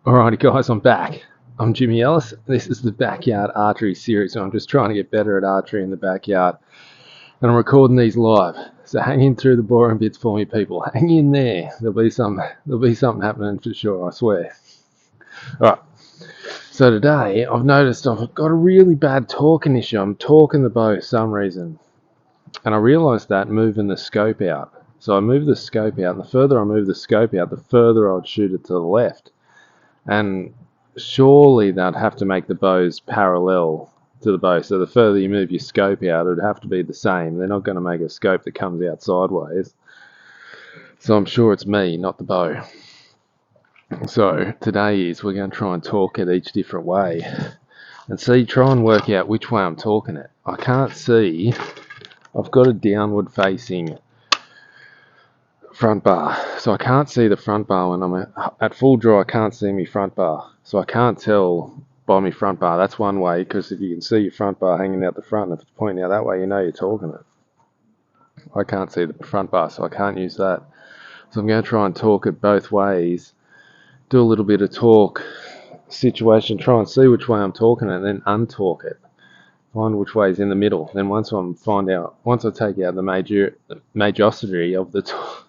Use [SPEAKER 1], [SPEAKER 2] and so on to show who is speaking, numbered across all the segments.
[SPEAKER 1] Alrighty guys, I'm back. I'm Jimmy Ellis. This is the Backyard Archery Series, and I'm just trying to get better at archery in the backyard. And I'm recording these live. So hang in through the boring bits for me, people. Hang in there. There'll be something happening for sure, I swear. Alright. So today I've noticed I've got a really bad talking issue. I'm talking the bow for some reason. And I realised that moving the scope out. So I move the scope out, and the further I move the scope out, the further I'd shoot it to the left. And surely they'd have to make the bows parallel to the bow. So the further you move your scope out, it would have to be the same. They're not going to make a scope that comes out sideways. So I'm sure it's me, not the bow. So today we're going to try and talk it each different way. And try and work out which way I'm talking it. I can't see. I've got a downward facing front bar, so I can't see the front bar when I'm at full draw. I can't see my front bar, so I can't tell by my front bar. That's one way, because if you can see your front bar hanging out the front, and if it's pointing out that way, you know you're talking it. I can't see the front bar, so I can't use that. So I'm going to try and talk it both ways, do a little bit of talk situation, try and see which way I'm talking it, and then untalk it, find which way is in the middle. Then once I take out the majority of the talk.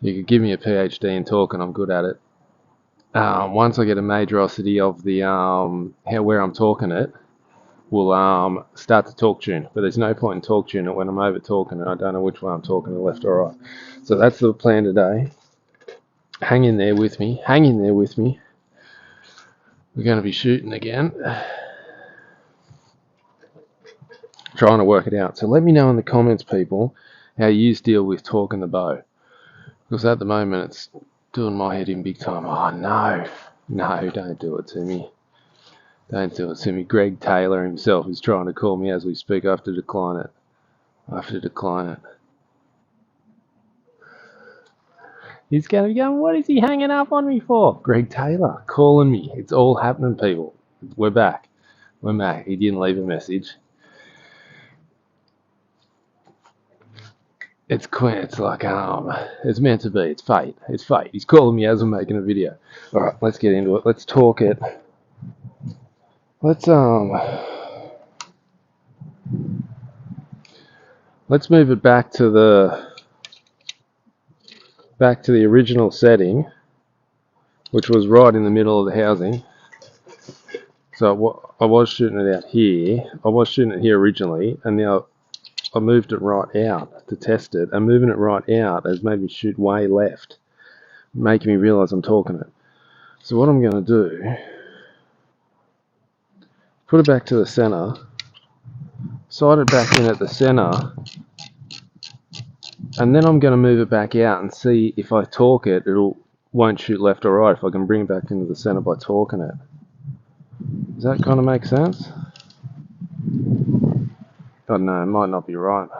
[SPEAKER 1] You could give me a PhD in talk and I'm good at it. Once I get a majority of the where I'm talking it, we'll start to talk tune. But there's no point in talk tune it when I'm over talking and I don't know which way I'm talking, the left or right. So that's the plan today. Hang in there with me. Hang in there with me. We're going to be shooting again. Trying to work it out. So let me know in the comments, people, how you deal with talking the bow. Because at the moment it's doing my head in big time. Oh no, don't do it to me. Don't do it to me. Greg Taylor himself is trying to call me as we speak. I have to decline it. He's going to be going, what is he hanging up on me for? Greg Taylor calling me. It's all happening, people. We're back. He didn't leave a message. It's like, it's meant to be. It's fate. He's calling me as I'm making a video. Alright, let's get into it. Let's talk it. Let's move it back to the original setting, which was right in the middle of the housing. So I was shooting it out here. I was shooting it here originally, and now I moved it right out to test it, and moving it right out has made me shoot way left, making me realise I'm talking it. So what I'm going to do, put it back to the centre, sight it back in at the centre, and then I'm going to move it back out and see if I talk it, won't shoot left or right if I can bring it back into the centre by talking it. Does that kind of make sense? I don't know, it might not be right.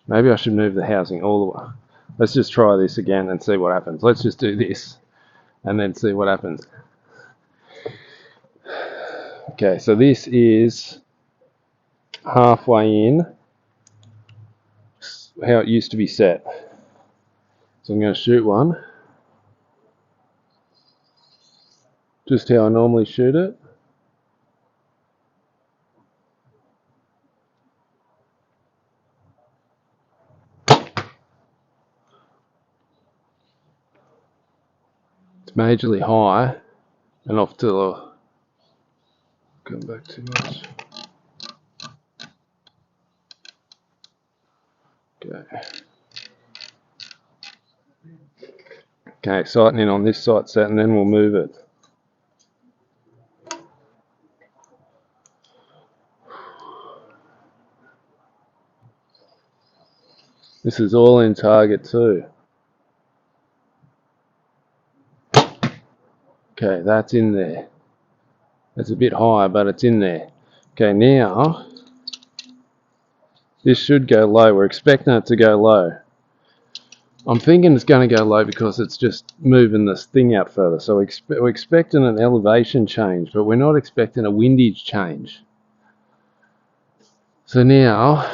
[SPEAKER 1] Maybe I should move the housing all the way. Let's just try this again and see what happens. Let's just do this and then see what happens. Okay, so this is halfway in how it used to be set. So I'm going to shoot one. Just how I normally shoot it. It's majorly high and off to the... Come back too much. Okay, sighting in on this sight set and then we'll move it. This is all in target too. Okay, that's in there. It's a bit high, but it's in there. Okay, now this should go low. We're expecting it to go low. I'm thinking it's going to go low because it's just moving this thing out further. So we're expecting an elevation change, but we're not expecting a windage change. So now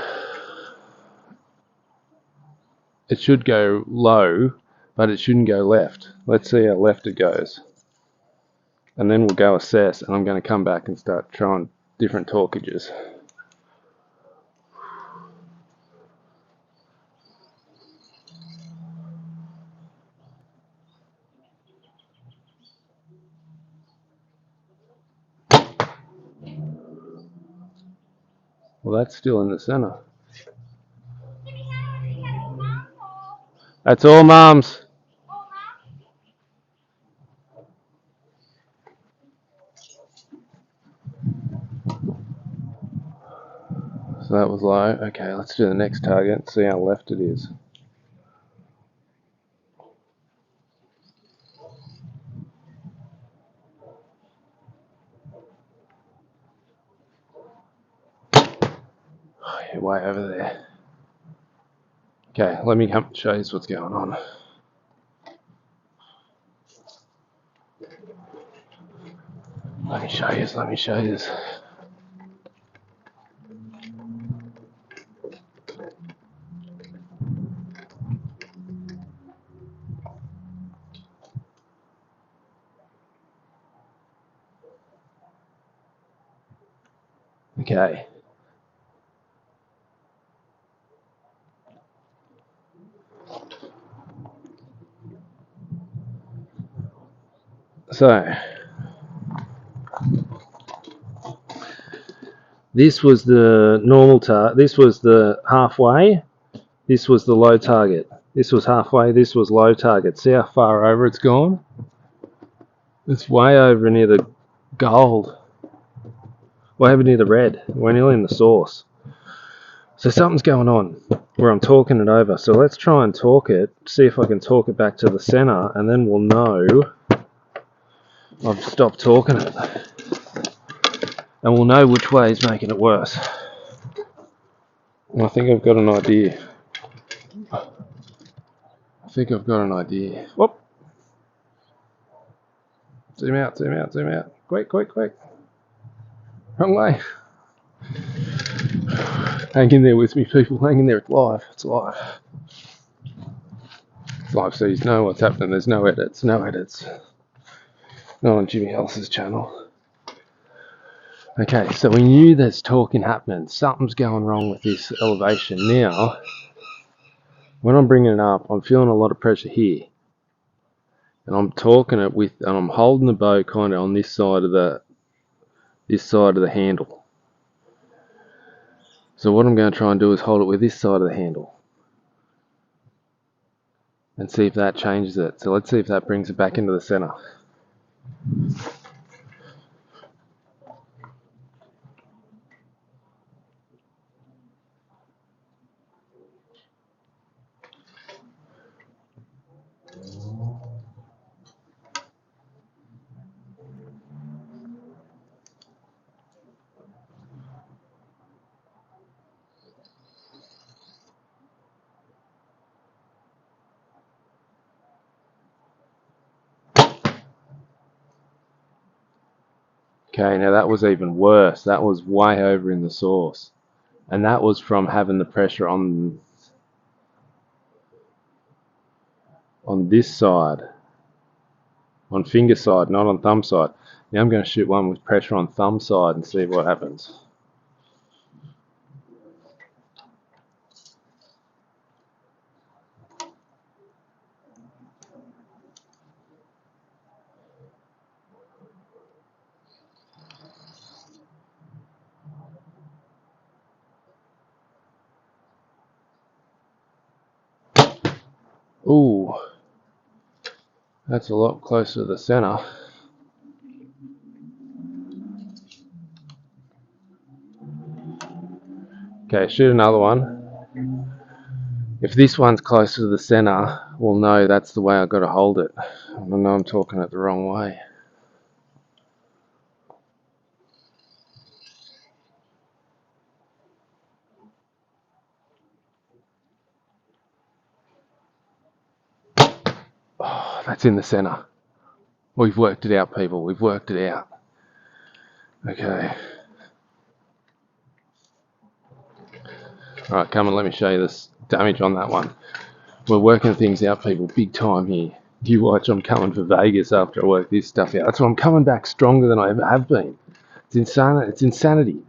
[SPEAKER 1] it should go low but it shouldn't go left. Let's see how left it goes. And then we'll go assess, and I'm going to come back and start trying different torquages. Well, that's still in the center. That's all, Mums. So that was low. Okay, let's do the next target and see how left it is. Oh, yeah, way over there. Okay, let me come show you what's going on. Let me show you. Okay. So, this was the normal target, this was the halfway, this was the low target. This was halfway, this was low target. See how far over it's gone? It's way over near the gold. Way over near the red. We're nearly in the source. So something's going on where I'm talking it over. So let's try and talk it, see if I can talk it back to the center, and then we'll know I've stopped talking it. And we'll know which way is making it worse. I think I've got an idea. Whoop. Zoom out. Quick. Wrong way. Hang in there with me, people. Hang in there. It's live. It's live, so you know what's happening. There's no edits. Not on Jimmy Ellis's channel. Okay, so we knew there's talking happening. Something's going wrong with this elevation. Now, when I'm bringing it up, I'm feeling a lot of pressure here. And I'm talking it with, and I'm holding the bow kind of on this side of the handle. So what I'm going to try and do is hold it with this side of the handle. And see if that changes it. So let's see if that brings it back into the center. Okay, now that was even worse. That was way over in the source. And that was from having the pressure on this side. On finger side, not on thumb side. Now I'm going to shoot one with pressure on thumb side and see what happens. Ooh, that's a lot closer to the center. Okay, shoot another one. If this one's closer to the center, we'll know that's the way I've got to hold it. I know I'm talking it the wrong way. Oh, that's in the center. We've worked it out, people. We've worked it out. Okay. Alright, come on, let me show you this damage on that one. We're working things out, people, big time here. You watch, I'm coming for Vegas after I work this stuff out. That's why I'm coming back stronger than I ever have been. It's insane. It's insanity.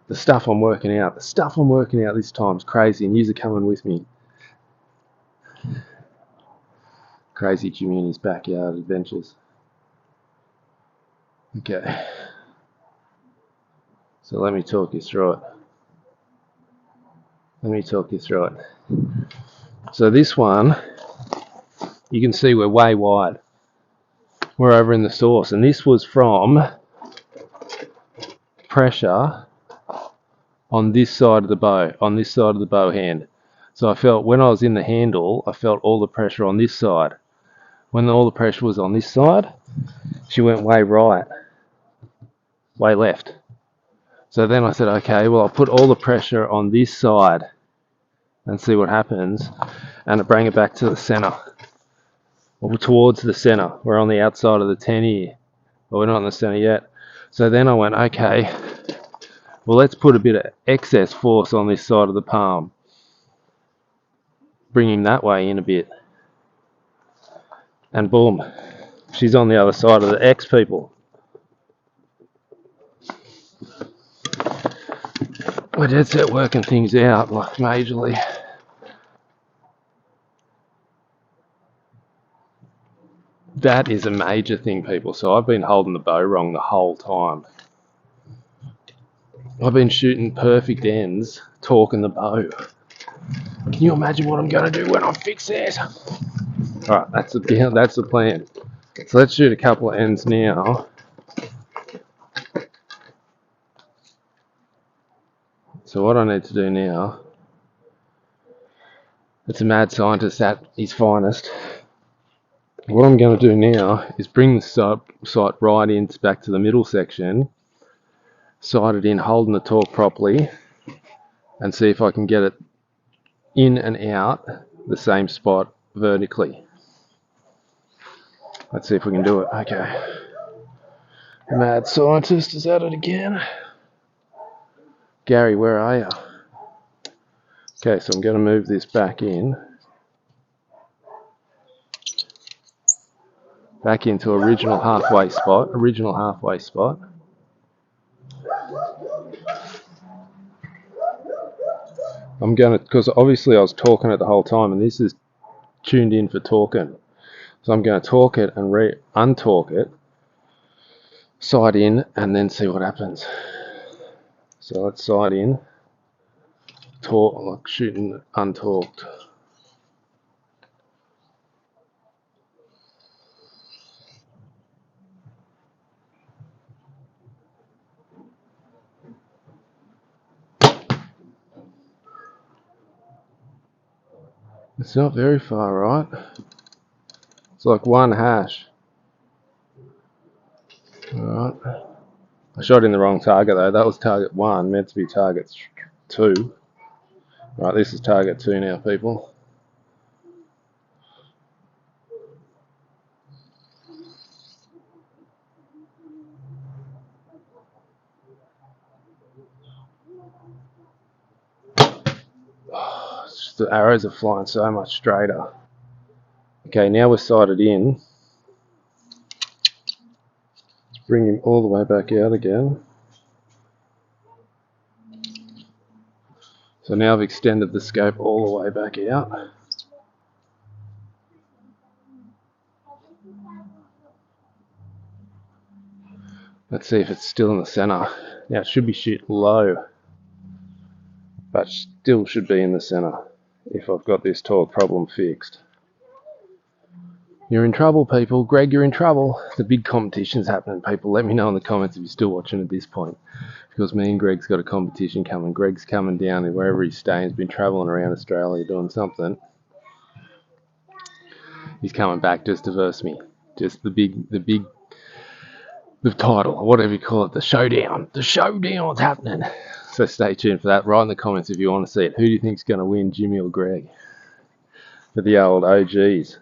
[SPEAKER 1] The stuff I'm working out. The stuff I'm working out this time is crazy, and yous are coming with me. Crazy Jimmy in his backyard adventures. Okay. So let me talk you through it. So this one, you can see we're way wide. We're over in the source, and this was from pressure on this side of the bow hand. So I felt when I was in the handle, I felt all the pressure on this side. When all the pressure was on this side, she went way right, way left. So then I said, okay, well, I'll put all the pressure on this side and see what happens, and I bring it back to the center, or towards the center. We're on the outside of the 10 here, but we're not in the center yet. So then I went, okay, well, let's put a bit of excess force on this side of the palm, bring him that way in a bit, and boom, she's on the other side of the X, people. We're dead set working things out, like, majorly. That is a major thing, people. So I've been holding the bow wrong the whole time. I've been shooting perfect ends, torquing the bow. Can you imagine what I'm going to do when I fix this? Alright, that's the plan. So let's shoot a couple of ends now. So what I need to do now, it's a mad scientist at his finest. What I'm going to do now is bring the sight right in back to the middle section, sight it in, holding the torque properly, and see if I can get it in and out the same spot vertically. Let's see if we can do it. Okay. Mad scientist is at it again. Gary, where are you? Okay, so I'm going to move this back in. Back into original halfway spot. I'm going to, because obviously I was talking it the whole time, and this is tuned in for talking. So I'm going to torque it and untorque it, sight in, and then see what happens. So let's sight in, torque, like shooting untorqued. It's not very far, right? It's like one hash. Alright. I shot in the wrong target though. That was target 1, meant to be target 2. Right, this is target 2 now, people. Oh, it's just the arrows are flying so much straighter. Okay, now we're sighted in. Let's bring him all the way back out again. So now I've extended the scope all the way back out. Let's see if it's still in the center. Now it should be shooting low, but still should be in the center if I've got this torque problem fixed. You're in trouble, people. Greg, you're in trouble. The big competition's happening, people. Let me know in the comments if you're still watching at this point, because me and Greg's got a competition coming. Greg's coming down and wherever he's staying. He's been traveling around Australia doing something. He's coming back just to verse me. Just the title, whatever you call it, the showdown. The showdown's happening. So stay tuned for that. Write in the comments if you want to see it. Who do you think's going to win, Jimmy or Greg? For the old OGs.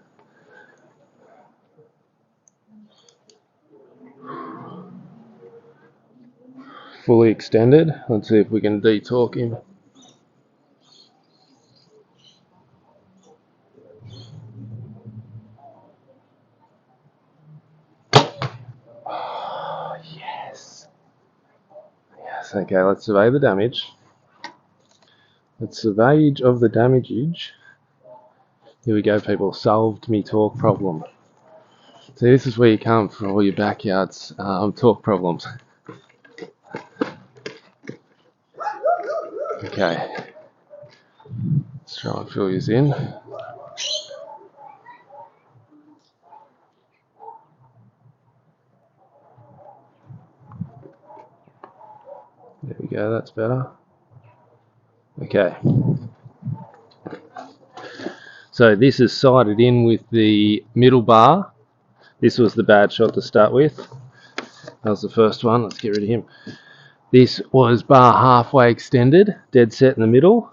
[SPEAKER 1] Fully extended. Let's see if we can de-torque him. Okay, let's survey the damage. Let's surveyage of the damageage. Here we go, people. Solved me talk problem. So this is where you come for all your backyards talk problems. Okay. Let's try and fill these in. There we go, that's better. Okay. So this is sided in with the middle bar. This was the bad shot to start with. That was the first one. Let's get rid of him. This was bar halfway extended, dead set in the middle.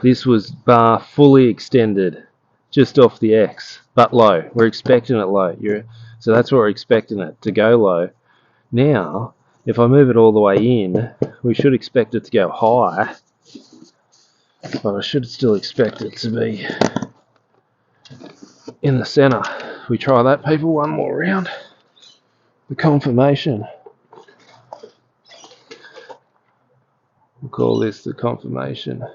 [SPEAKER 1] This was bar fully extended, just off the X, but low. We're expecting it low. So that's what we're expecting it to go low. Now, if I move it all the way in, we should expect it to go high, but I should still expect it to be in the center. We try that, people, one more round. The confirmation. We'll call this the confirmation.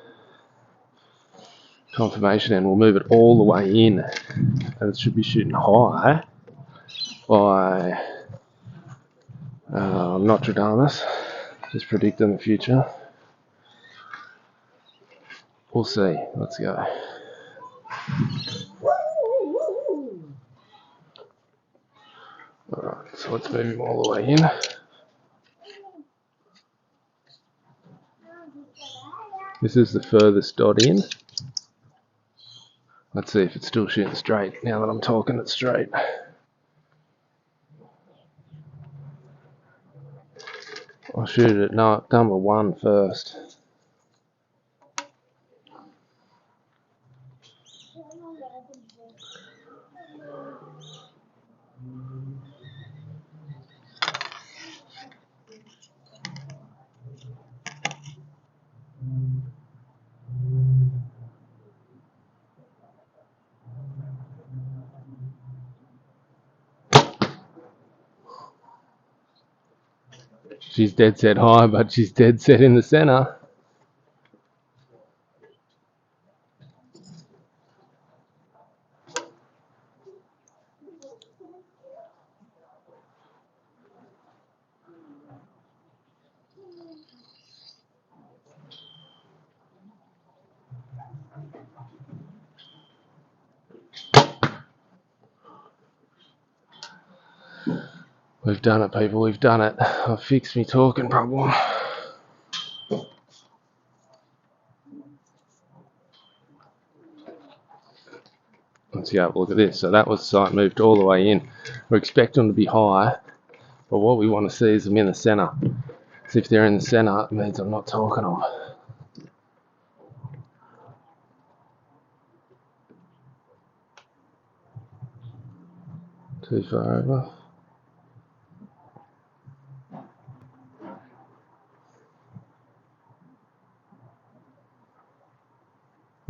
[SPEAKER 1] Confirmation, and we'll move it all the way in, and it should be shooting high by Nostradamus. Just predicting the future. We'll see. Let's go. Alright, so let's move him all the way in. This is the furthest dot in. Let's see if it's still shooting straight now that I'm talking it straight. I'll shoot it at number 1 first. She's dead set high, but she's dead set in the center. We've done it, people, we've done it. I've fixed me talking problem. Let's go, look at this. So that was sight moved all the way in. We're expecting them to be high, but what we want to see is them in the center. So if they're in the center, it means I'm not talking them. Too far over.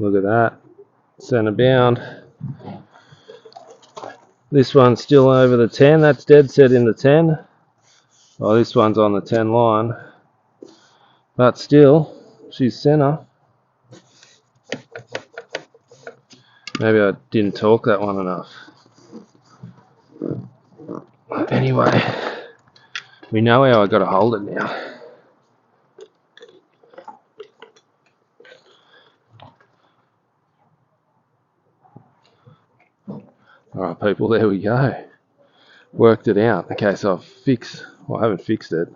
[SPEAKER 1] Look at that. Center bound. This one's still over the 10. That's dead set in the 10. Oh, this one's on the 10 line. But still, she's center. Maybe I didn't talk that one enough. Anyway, we know how I got to hold it now. Alright, people, there we go. Worked it out. Okay, so I haven't fixed it,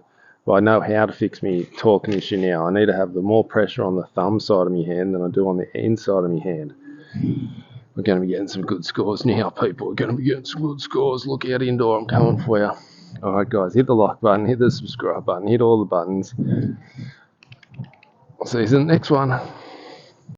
[SPEAKER 1] but I know how to fix me talking issue now. I need to have the more pressure on the thumb side of my hand than I do on the inside of my hand. We're going to be getting some good scores now, people. We're going to be getting some good scores. Look out indoor, I'm coming for you. Alright, guys, hit the like button, hit the subscribe button, hit all the buttons. I'll see you in the next one.